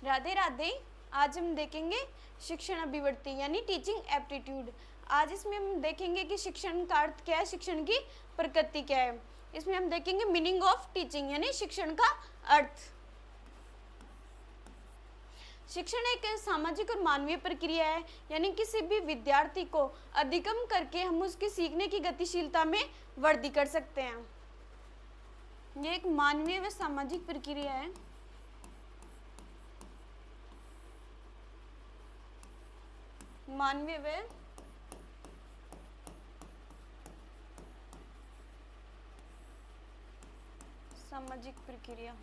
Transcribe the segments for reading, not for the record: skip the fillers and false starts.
राधे राधे। आज हम देखेंगे शिक्षण अभिवृत्ति यानी टीचिंग एप्टीट्यूड। आज इसमें हम देखेंगे कि शिक्षण का अर्थ क्या है, शिक्षण की प्रकृति क्या है। इसमें हम देखेंगे मीनिंग ऑफ टीचिंग यानी शिक्षण का अर्थ। शिक्षण एक सामाजिक और मानवीय प्रक्रिया है, यानी किसी भी विद्यार्थी को अधिगम करके हम उसकी सीखने की गतिशीलता में वृद्धि कर सकते हैं। यह एक मानवीय व सामाजिक प्रक्रिया है। मानवीय व सामाजिक प्रक्रिया।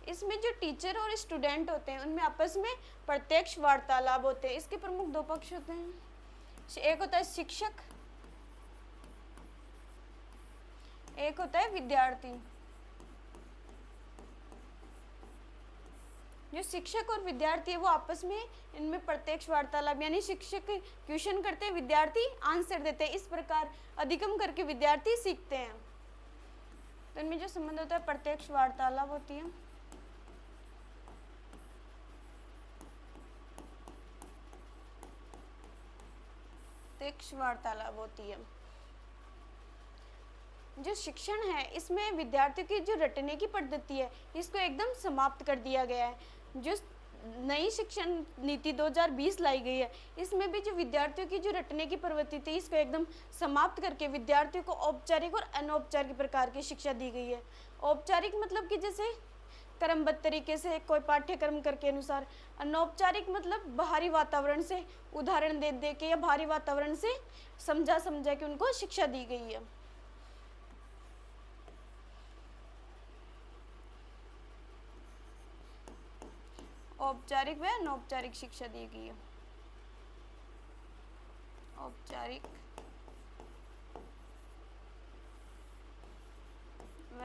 इसमें जो टीचर और स्टूडेंट होते हैं उनमें आपस में प्रत्यक्ष वार्तालाप होते हैं। इसके प्रमुख दो पक्ष होते हैं, एक होता है शिक्षक, एक होता है विद्यार्थी। जो शिक्षक और विद्यार्थी है वो आपस में इनमें प्रत्यक्ष वार्तालाप यानी शिक्षक क्वेश्चन करते हैं, विद्यार्थी आंसर देते हैं। इस प्रकार अधिगम करके विद्यार्थी सीखते हैं। तो इनमें जो संबंध होता है प्रत्यक्ष वार्तालाप होती है। प्रत्यक्ष वार्तालाप होती है। जो शिक्षण है इसमें विद्यार्थियों की जो रटने की पद्धति है इसको एकदम समाप्त कर दिया गया है। जो नई शिक्षण नीति 2020 लाई गई है इसमें भी जो विद्यार्थियों की जो रटने की प्रवृत्ति थी इसको एकदम समाप्त करके विद्यार्थियों को औपचारिक और अनौपचारिक प्रकार की शिक्षा दी गई है। औपचारिक मतलब कि जैसे क्रमबद्ध तरीके से कोई पाठ्यक्रम करके अनुसार। अनौपचारिक मतलब बाहरी वातावरण से उदाहरण दे दे के या बाहरी वातावरण से समझा के उनको शिक्षा दी गई है। औपचारिक व अनौपचारिक शिक्षा दी गई है। औपचारिक व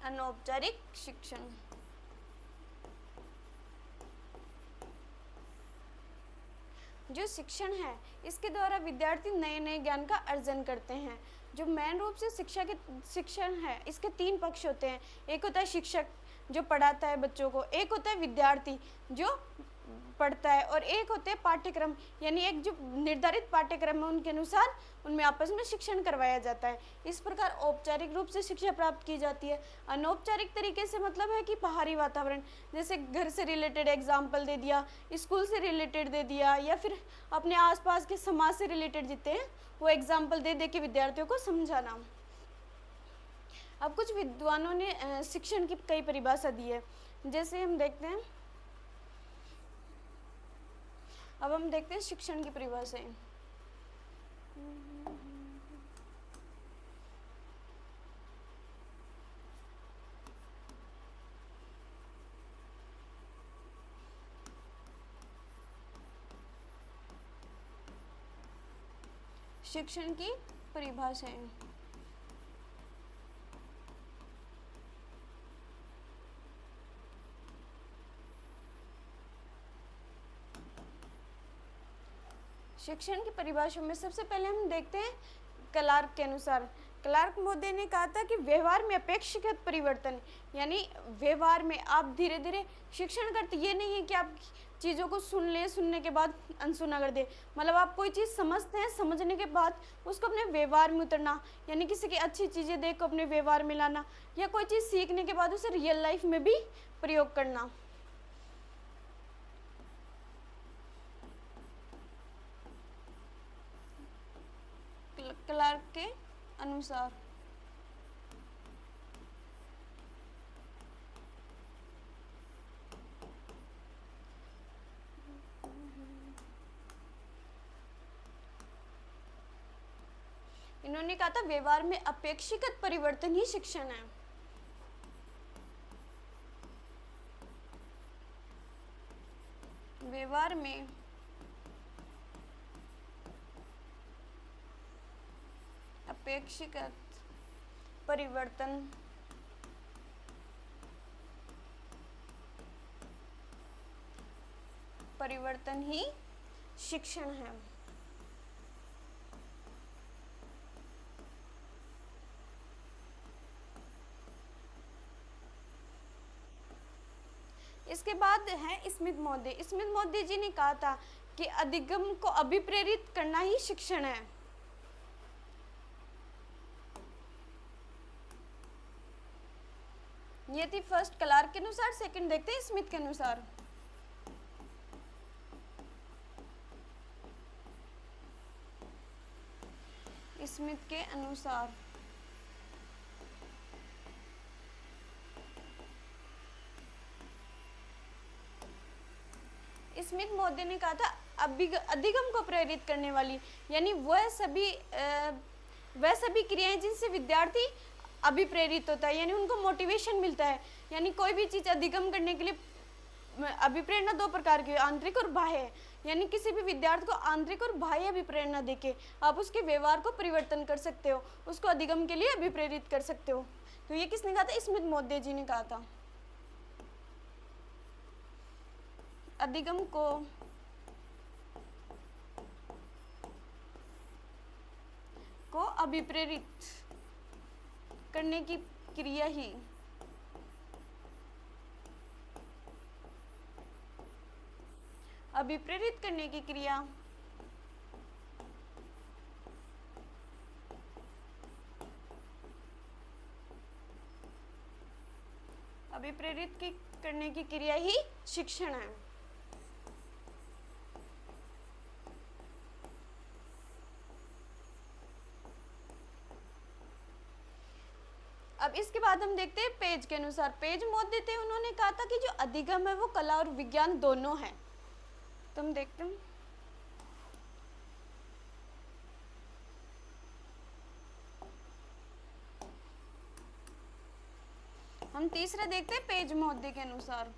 अनौपचारिक शिक्षण। जो शिक्षण है इसके द्वारा विद्यार्थी नए नए ज्ञान का अर्जन करते हैं। जो मेन रूप से शिक्षण है इसके तीन पक्ष होते हैं। एक होता है शिक्षक जो पढ़ाता है बच्चों को, एक होता है विद्यार्थी जो पढ़ता है, और एक होते हैं पाठ्यक्रम यानी एक जो निर्धारित पाठ्यक्रम है उनके अनुसार उनमें आपस में शिक्षण करवाया जाता है। इस प्रकार औपचारिक रूप से शिक्षा प्राप्त की जाती है। अनौपचारिक तरीके से मतलब है कि बाहरी वातावरण, जैसे घर से रिलेटेड एग्जाम्पल दे दिया, स्कूल से रिलेटेड दे दिया, या फिर अपने आसपास के समाज से रिलेटेड जितने हैं वो एग्जाम्पल दे दे के विद्यार्थियों को समझाना। अब कुछ विद्वानों ने शिक्षण की कई परिभाषा दी है, जैसे हम देखते हैं। अब हम देखते हैं शिक्षण की परिभाषाएं। शिक्षण की परिभाषाएं। शिक्षण की परिभाषा में सबसे पहले हम देखते हैं क्लार्क के अनुसार। क्लार्क महोदय ने कहा था कि व्यवहार में अपेक्षाकृत परिवर्तन, यानी व्यवहार में आप धीरे धीरे शिक्षण करते, ये नहीं है कि आप चीज़ों को सुन ले, सुनने के बाद अनसुना कर दे। मतलब आप कोई चीज़ समझते हैं, समझने के बाद उसको अपने व्यवहार में उतरना, यानी किसी की अच्छी चीज़ें देख को अपने व्यवहार में लाना, या कोई चीज़ सीखने के बाद उसे रियल लाइफ में भी प्रयोग करना। क्लार्क के अनुसार इन्होंने कहा था व्यवहार में अपेक्षाकृत परिवर्तन ही शिक्षण है। व्यवहार में अपेक्षाकृत परिवर्तन ही शिक्षण है। बाद है स्मिथ महोदय। स्मिथ महोदय जी ने कहा था कि अधिगम को अभिप्रेरित करना ही शिक्षण है। ये थी फर्स्ट क्लार्क के अनुसार। सेकंड देखते हैं स्मिथ के अनुसार। स्मिथ के अनुसार स्मिथ महोदय ने कहा था अधिगम को प्रेरित करने वाली, यानी वह सभी क्रियाएं जिनसे विद्यार्थी अभिप्रेरित होता है, यानी उनको मोटिवेशन मिलता है। यानी कोई भी चीज अधिगम करने के लिए अभिप्रेरणा दो प्रकार की, आंतरिक और बाह्य। यानी किसी भी विद्यार्थी को आंतरिक और बाह्य अभिप्रेरणा देके आप उसके व्यवहार को परिवर्तन कर सकते हो, उसको अधिगम के लिए अभिप्रेरित कर सकते हो। तो ये किसने कहा था? स्मिथ महोदय जी ने कहा था। अधिगम को अभिप्रेरित करने की क्रिया ही अभिप्रेरित करने की क्रिया करने की क्रिया ही शिक्षण है। अब इसके बाद हम देखते हैं पेज के अनुसार। पेज महोदय थे, उन्होंने कहा था कि जो अधिगम है वो कला और विज्ञान दोनों है। तो हम देखते हैं हम तीसरा देखते हैं पेज महोदय के अनुसार।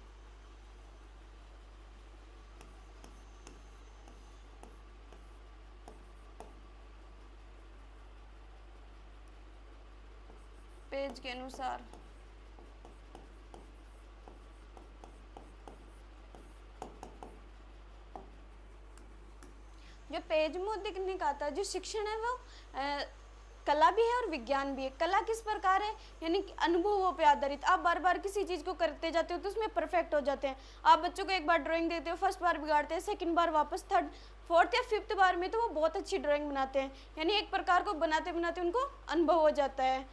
पेज के अनुसार जो पेज महोदय ने कहा था, जो शिक्षण है वो कला भी है और विज्ञान भी है। कला किस प्रकार है? यानी कि अनुभवों पे आधारित। आप बार बार किसी चीज को करते जाते हो तो उसमें परफेक्ट हो जाते हैं। आप बच्चों को एक बार ड्राइंग देते हो, फर्स्ट बार बिगाड़ते हैं, सेकंड बार वापस, थर्ड फोर्थ या फिफ्थ बार में तो वो बहुत अच्छी ड्राइंग बनाते हैं। यानी एक प्रकार को बनाते बनाते उनको अनुभव हो जाता है।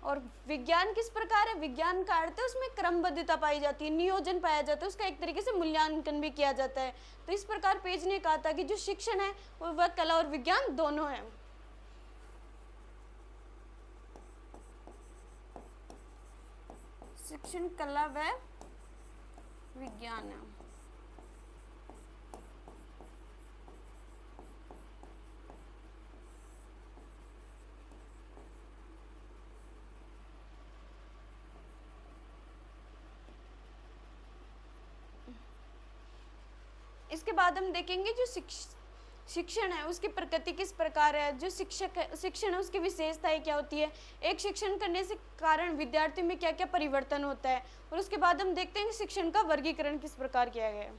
और विज्ञान किस प्रकार है? विज्ञान का अर्थ है उसमें क्रमबद्धता पाई जाती है, नियोजन पाया जाता है, उसका एक तरीके से मूल्यांकन भी किया जाता है। तो इस प्रकार पेज ने कहा था कि जो शिक्षण है वह कला और विज्ञान दोनों है। शिक्षण कला व विज्ञान है। इसके बाद हम देखेंगे जो शिक्षण है उसकी प्रकृति किस प्रकार है, जो शिक्षण है उसकी विशेषताएं क्या होती है, एक शिक्षण करने से कारण विद्यार्थी में क्या क्या परिवर्तन होता है, और उसके बाद हम देखते हैं कि शिक्षण का वर्गीकरण किस प्रकार किया गया है।